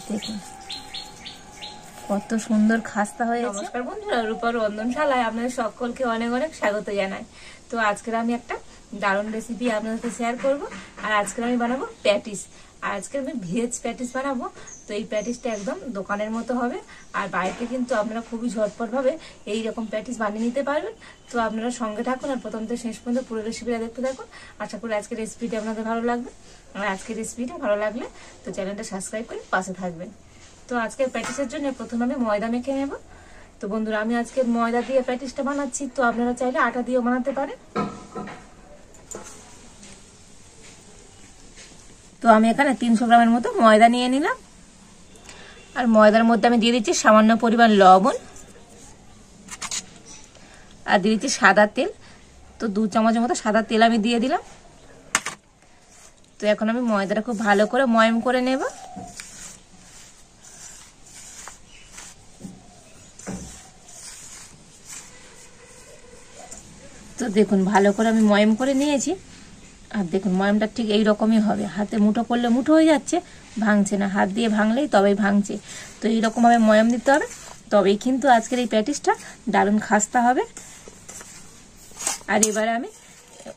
দেখুন কত সুন্দর খাস্তা হয়েছে। নমস্কার বন্ধুরা, রূপার রন্ধনশালায় আপনাদের সকলকে অনেক অনেক স্বাগত জানাই। তো আজকের আমি একটা দারুণ রেসিপি আপনাদের সাথে শেয়ার করব। আর আজকে আমি বানাবো প্যাটিস। আর আজকে আমি ভেজ প্যাটিস বানাবো। তো এই প্যাটিসটা একদম দোকানের মতো হবে। আর বাড়িতে কিন্তু আপনারা খুবই ঝটপট ভাবে এইরকম প্যাটিস বানিয়ে নিতে পারবেন। তো আপনারা সঙ্গে থাকুন আর প্রথম থেকে শেষ পর্যন্ত পুরো রেসিপিটা দেখতে থাকুন। আশা করি আজকের রেসিপিটা আপনাদের ভালো লাগবে। আর আজকের রেসিপিটা ভালো লাগলে তো চ্যানেলটা সাবস্ক্রাইব করে পাশে থাকবেন। তো আজকে প্যাটিসের জন্য প্রথমে আমি ময়দা মেখে নেব। তো বন্ধুরা, আমি আজকে ময়দা দিয়ে প্যাটিসটা বানাচ্ছি। তো আপনারা চাইলে আটা দিয়েও বানাতে পারেন। তো আমি এখানে 300 গ্রামের মতো ময়দা নিয়ে নিলাম। আর ময়দার মধ্যে আমি দিয়ে দিচ্ছি সামান্য পরিমাণ লবণ, আর দিয়ে দিচ্ছি সাদা তেল। তো 2 চামচের মতো সাদা তেল আমি দিয়ে দিলাম। তো এখন আমি ময়দাটা খুব ভালো করে ময়ম করে নেব। তো দেখুন ভালো করে আমি ময়ম করে নিয়েছি। আর দেখুন ময়মটা ঠিক এই রকমই হবে। হাতে মুঠো করলে মুঠো হয়ে যাচ্ছে, ভাঙছে না। হাত দিয়ে ভাঙলেই তবেই ভাঙছে। তো এইরকম ভাবে ময়ম দিতে হবে, তবেই কিন্তু আজকের এই প্যাটিসটা দারুণ খাস্তা হবে। আর এবারে আমি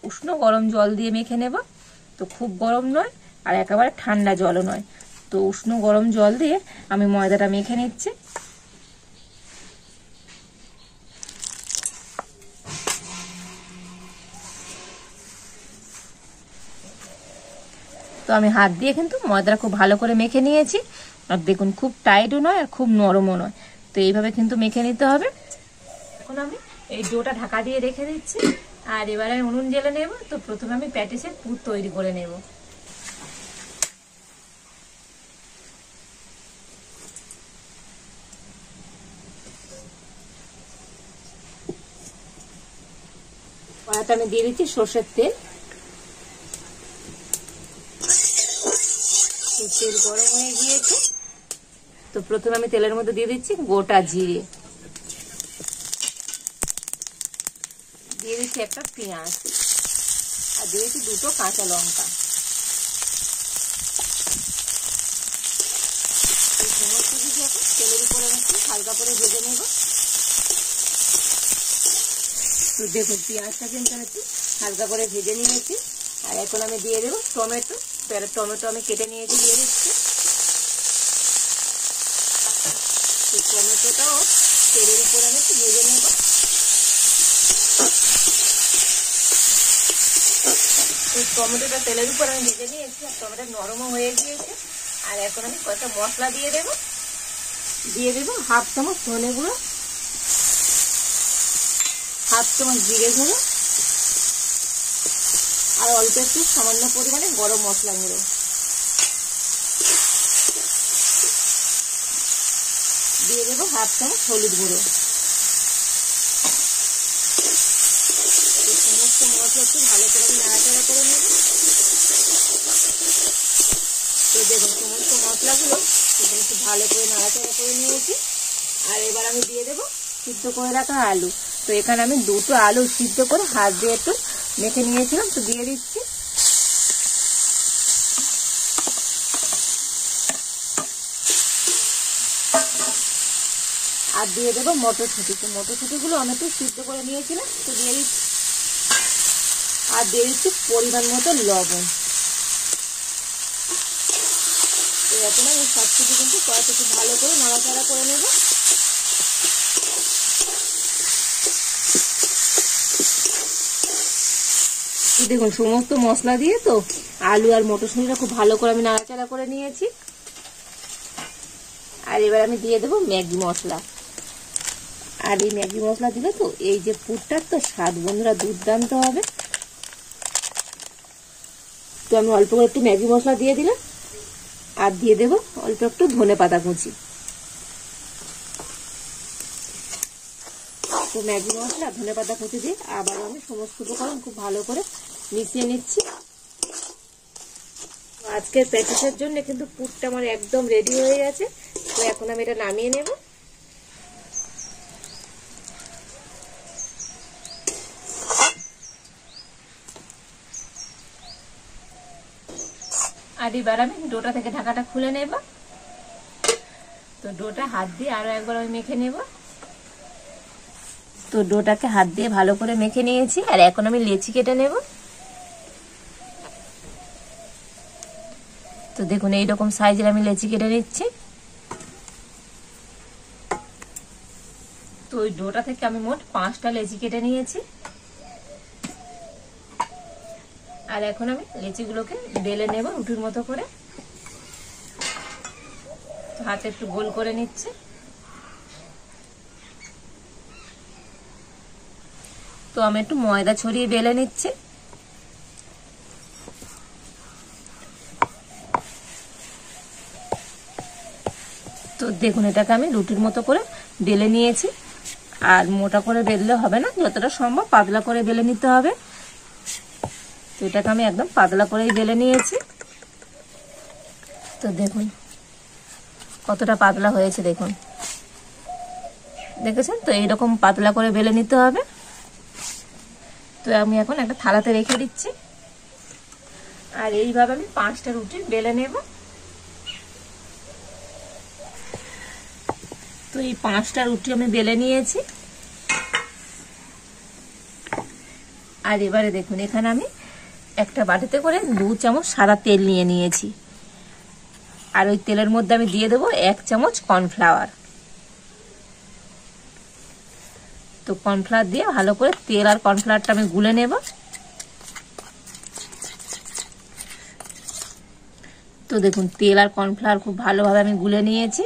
উষ্ণ গরম জল দিয়ে মেখে নেব। তো খুব গরম নয় আর একেবারে ঠান্ডা জলও নয়। তো উষ্ণ গরম জল দিয়ে আমি ময়দাটা মেখে নিচ্ছি। তো আমি হাত দিয়ে কিন্তু ময়দাটা খুব ভালো করে মেখে নিয়েছি। আর দেখুন খুব টাইটও নয় আর খুব নরমও নয়। তো এইভাবে কিন্তু মেখে নিতে হবে। এখন আমি এই ডোটা ঢাকা দিয়ে রেখে দিচ্ছি। আর এবারে আমি উনুন জ্বেলে নেব। তো প্রথমে আমি প্যাটিসের পুর তৈরি করে নেব। কড়াতে আমি দিয়ে দিচ্ছি সর্ষের তেল। তেল গরম হয়ে গিয়েছে। তো প্রথমে আমি তেলের মধ্যে দিয়ে দিচ্ছি গোটা জিরে, দিয়ে দিচ্ছি একটা পেঁয়াজ, আর দিয়ে দিচ্ছি 2টো কাঁচা লঙ্কা। এই সমস্ত কিছু এখন তেলের উপরে একটু হালকা করে ভেজে নেব। তো দেখুন পেঁয়াজটা কিন্তু একটু হালকা করে ভেজে নিয়েছি। আর এখন আমি দিয়ে দেবো টমেটো। টমেটো আমি কেটে নিয়েছি, দিয়ে দিচ্ছি। টমেটোটাও তেলের উপরে আমি একটু ভেজে নেব। টমেটোটা তেলের উপর আমি ভেজে নিয়েছি। আর টমেটো নরমও হয়ে গিয়েছে। আর এখন আমি কয়েকটা মশলা দিয়ে দেব। দিয়ে দেবো 1/2 চামচ ধনে গুঁড়ো, 1/2 চামচ জিরে গুঁড়ো, আর অল্প একটু সামান্য পরিমাণে গরম মশলা গুঁড়ো। দিয়ে দেবো 1/2 চামচ হলুদ গুঁড়ো। সমস্ত মশলা একটু ভালো করে আমি নাড়াচাড়া করে নেব। তো দেখুন সমস্ত মশলাগুলো একটু ভালো করে নাড়াচাড়া করে নিয়েছি। আর এবার আমি দিয়ে দেবো সিদ্ধ করে রাখা আলু। তো এখানে আমি 2টো আলু সিদ্ধ করে হাত দিয়ে একটু মেখে নিয়েছিলাম। তো দিয়ে দিচ্ছি। আর দিয়ে দেবো মটরশুঁটি। তো মটরশুঁটিগুলো আমি একটু সিদ্ধ করে নিয়েছিলাম। তো দিয়ে দিচ্ছি। আর দিয়ে দিচ্ছি পরিমাণ মতো লবণ। তো এখন আমি সব কিছু কিন্তু কয়েকটা একটু ভালো করে নাড়াচাড়া করে নেব। দেখুন সমস্ত মশলা দিয়ে তো আলু আর মটরশুঁটিটা খুব ভালো করে আমি নাড়াচাড়া করে নিয়েছি। আর এবার আমি দিয়ে দেবো ম্যাগি মশলা। আর এই ম্যাগি মশলা দিলে তো এই যে পুরটার তো স্বাদ বন্ধুরা দুর্দান্ত হবে। তো আমি অল্প করে একটু ম্যাগি মশলা দিয়ে দিলাম। আর দিয়ে দেবো অল্প একটু ধনেপাতা কুচি। তো ম্যাগি মশলা ধনেপাতা কুচি দিয়ে আবার আমি সমস্ত উপকরণ খুব ভালো করে মিশিয়ে নিচ্ছি। আজকের প্যাটিসের জন্য কিন্তু পুরটা আমার একদম রেডি হয়ে গেছে। তো এখন আমি এটা নামিয়ে নেব। আর এবার আমি ডোটা থেকে ঢাকাটা খুলে নেব। তো ডোটা হাত দিয়ে আরো একবার আমি মেখে নেব। তো ডোটাকে হাত দিয়ে ভালো করে মেখে নিয়েছি, আর এখন আমি লেচি কেটে নেব। তো দেখুন এইরকম সাইজের আমি লেচি কেটে নিচ্ছি। তো ওই ডোটা থেকে আমি মোট 5টা লেচি কেটে নিয়েছি, আর এখন আমি লেচিগুলোকে বেলে নেব রুটির মতো করে। হাতে একটু গোল করে নিচ্ছে। তো আমি একটু ময়দা ছড়িয়ে বেলে নিচ্ছি। তো দেখুন এটাকে আমি রুটির মতো করে বেলে নিয়েছি, আর মোটা করে বেললে হবে না, যতটা সম্ভব পাতলা করে বেলে নিতে হবে। তো এটাকে আমি একদম পাতলা করেই বেলে নিয়েছি। তো দেখুন কতটা পাতলা হয়েছে, দেখুন দেখেছেন? তো এইরকম পাতলা করে বেলে নিতে হবে। তো আমি এখন একটা থালাতে রেখে দিচ্ছি, আর এইভাবে আমি 5টা রুটি বেলে নেব। তো এই 5টা রুটি আমি বেলে নিয়েছি, আর এবারে দেখুন এখানে আমি একটা বাটিতে করে 2 চামচ সাদা তেল নিয়ে নিয়েছি, আর ওই তেলের মধ্যে আমি দিয়ে দেবো 1 চামচ কর্নফ্লাওয়ার। তো কর্নফ্লাওয়ার দিয়ে ভালো করে তেল আর কর্নফ্লাওয়ারটা আমি গুলে নেব। তো দেখুন তেল আর কর্নফ্লাওয়ার খুব ভালোভাবে আমি গুলে নিয়েছি,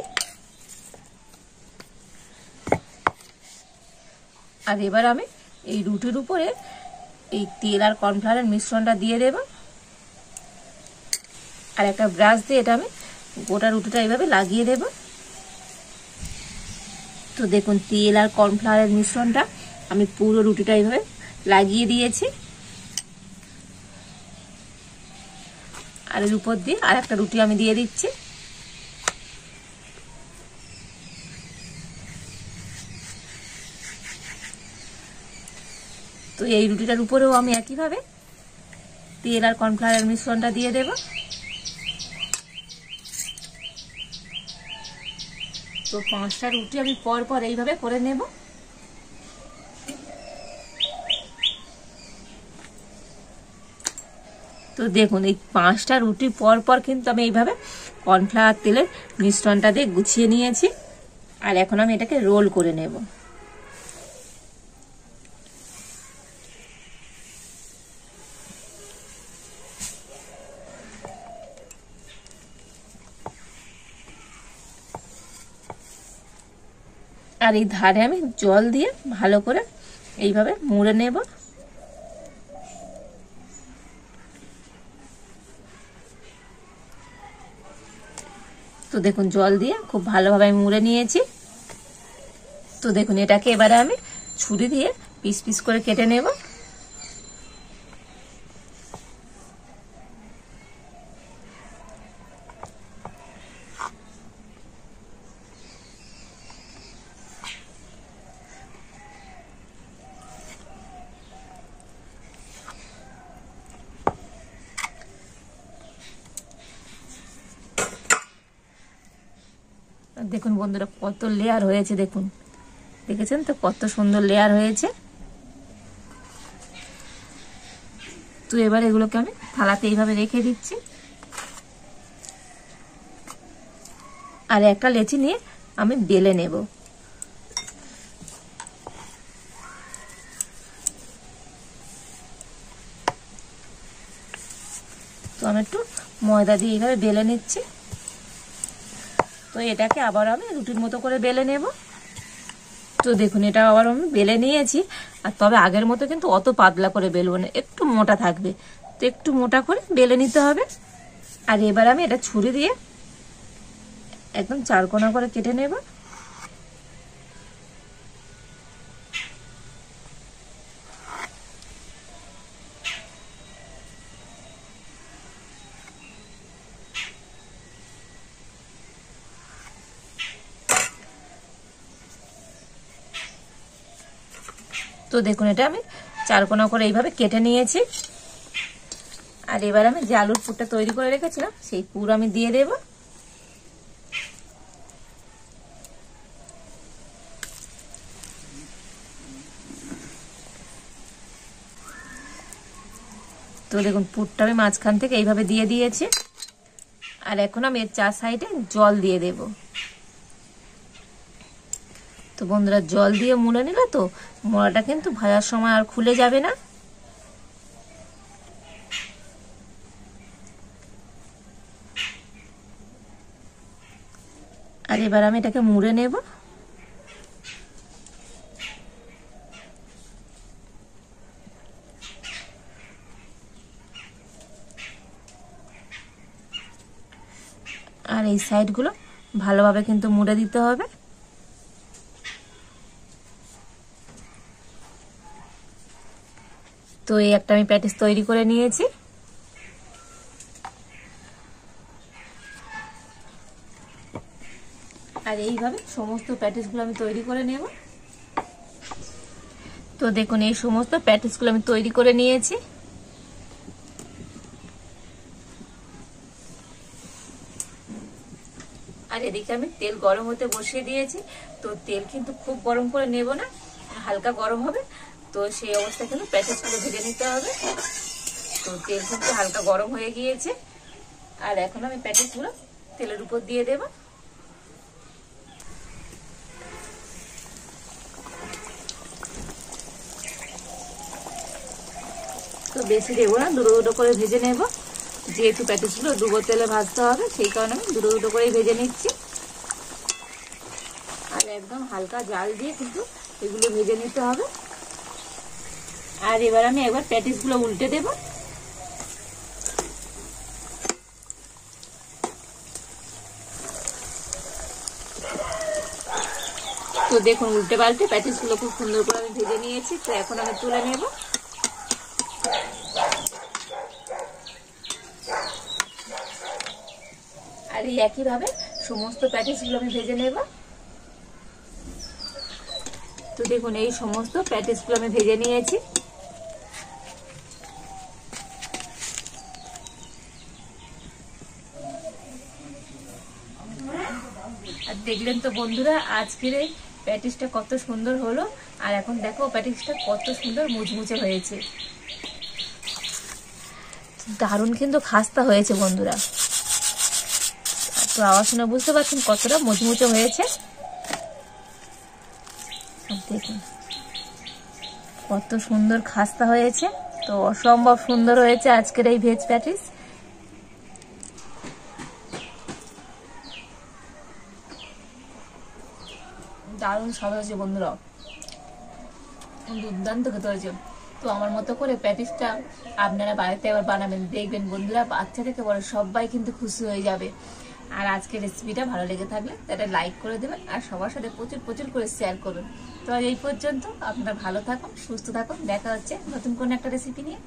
আর এবার আমি এই রুটির উপরে এই তেল আর কর্নফ্লাওয়ারের মিশ্রণটা দিয়ে দেব, আর একটা ব্রাশ দিয়ে এটা আমি গোটা রুটিটা এইভাবে লাগিয়ে দেব। তো দেখুন তেল আর কর্নফ্লাওয়ারের মিশ্রণটা আমি পুরো রুটিটা এইভাবে লাগিয়ে দিয়েছি, আর এর উপর দিয়ে আর একটা রুটি আমি দিয়ে দিচ্ছি। তো এই রুটিটার উপরেও আমি একইভাবে তেল আর কর্নফ্লাওয়ারের মিশ্রণটা দিয়ে দেব। তো 5টা রুটি আমি পর পর এইভাবে করে নেব। তো দেখুন এই 5টা রুটি পর পর কিন্তু আমি এইভাবে কর্নফ্লাওয়ার তেলের মিশ্রণটা দিয়ে গুছিয়ে নিয়েছি, আর এখন আমি এটাকে রোল করে নেব। আর এই ধারে আমি জল দিয়ে ভালো করে এইভাবে মুড়ে নেব। তো দেখুন জল দিয়ে খুব ভালোভাবে আমি মুড়ে নিয়েছি। তো দেখুন এটাকে এবারে আমি ছুরি দিয়ে পিস পিস করে কেটে নেব। দেখুন বন্ধুরা কত লেয়ার হয়েছে, দেখুন দেখেছেন তো কত সুন্দর লেয়ার হয়েছে। তো এবার এগুলোকে আমি থালাতে এইভাবে রেখে দিচ্ছি, আর একটা লেচি নিয়ে আমি বেলে নেব। তো আমি একটু ময়দা দিয়ে এইভাবে বেলে নিচ্ছি। তো এটাকে আবার আমি রুটির মতো করে বেলে নেব। তো দেখুন এটা আবার আমি বেলে নিয়েছি, আর তবে আগের মতো কিন্তু অত পাতলা করে বেলবো না, একটু মোটা থাকবে। তো একটু মোটা করে বেলে নিতে হবে। আর এবার আমি এটা ছুরি দিয়ে একদম 4 কোনা করে কেটে নেব। তো দেখুন এটা আমি 4 কোনা করে এইভাবে কেটে নিয়েছি, আর এবার আমি যে আলুর পুরটা তৈরি করে রেখেছিলাম সেই পুর আমি দিয়ে দেব। তো দেখুন পুরটা আমি মাঝখান থেকে এইভাবে দিয়ে দিয়েছি। আর এখন আমি এর 4 সাইডে জল দিয়ে দেব। তো বন্ধুরা জল দিয়ে মুড়ে নিলে তো মোড়াটা কিন্তু ভাজার সময় আর খুলে যাবে না। আর এবার আমি এটাকে মুড়ে নেব। আর এই সাইডগুলো ভালোভাবে কিন্তু মুড়ে দিতে হবে। তো এই একটা আমি প্যাটিস তৈরি করে নিয়েছি। আর এইভাবে সমস্ত প্যাটিসগুলো আমি তৈরি করে নেব। তো দেখুন এই সমস্ত প্যাটিসগুলো আমি তৈরি করে নিয়েছি। আর এদিকে আমি তেল গরম হতে বসিয়ে দিয়েছি। তো তেল কিন্তু খুব গরম করে নেব না, হালকা গরম হবে। তো সেই অবস্থায় কিন্তু প্যাটিসগুলো ভেজে নিতে হবে। তো তেল কিন্তু হালকা গরম হয়ে গিয়েছে। আর এখন আমি প্যাটিসগুলো তেলের উপর দিয়ে দেব। তো বেশি দেবো না, দুটো দুটো করে ভেজে নেব। যেহেতু প্যাটিসগুলো ডুবো তেলে ভাজতে হবে সেই কারণে আমি দুটো দুটো করে ভেজে নিচ্ছি। আর একদম হালকা জাল দিয়ে কিন্তু এগুলো ভেজে নিতে হবে। আর এবার আমি একবার প্যাটিসগুলো উল্টে দেব। তো দেখুন উল্টে পাল্টে প্যাটিসগুলো খুব সুন্দর করে আমি ভেজে নিয়েছি। তো এখন আমি তুলে নেব। আর এই একইভাবে সমস্ত প্যাটিসগুলো আমি ভেজে নেব। তো দেখুন এই সমস্ত প্যাটিসগুলো আমি ভেজে নিয়েছি। আর দেখলেন তো বন্ধুরা আজকের এই প্যাটিসটা কত সুন্দর হলো। আর এখন দেখো প্যাটিসটা কত সুন্দর মুচমুচে হয়েছে। দারুণ কিন্তু খাস্তা হয়েছে বন্ধুরা। তো আওয়াজ শুনে বুঝতে পারছেন কতটা মুচমুচে হয়েছে। দেখুন কত সুন্দর খাস্তা হয়েছে। তো অসম্ভব সুন্দর হয়েছে আজকের এই ভেজ প্যাটিস। দারুণ স্বাদ হয়েছে বন্ধুরা, দুর্দান্ত খেতে হয়েছে। তো আমার মতো করে প্যাটিসটা আপনারা বাড়িতে আবার বানাবেন, দেখবেন বন্ধুরা বাচ্চা থেকে বড় সবাই কিন্তু খুশি হয়ে যাবে। আর আজকের রেসিপিটা ভালো লেগে থাকলে তাহলে লাইক করে দেবেন আর সবার সাথে প্রচুর প্রচুর করে শেয়ার করবেন। তো এই পর্যন্ত আপনারা ভালো থাকুন, সুস্থ থাকুন। দেখা হচ্ছে নতুন কোনো একটা রেসিপি নিয়ে।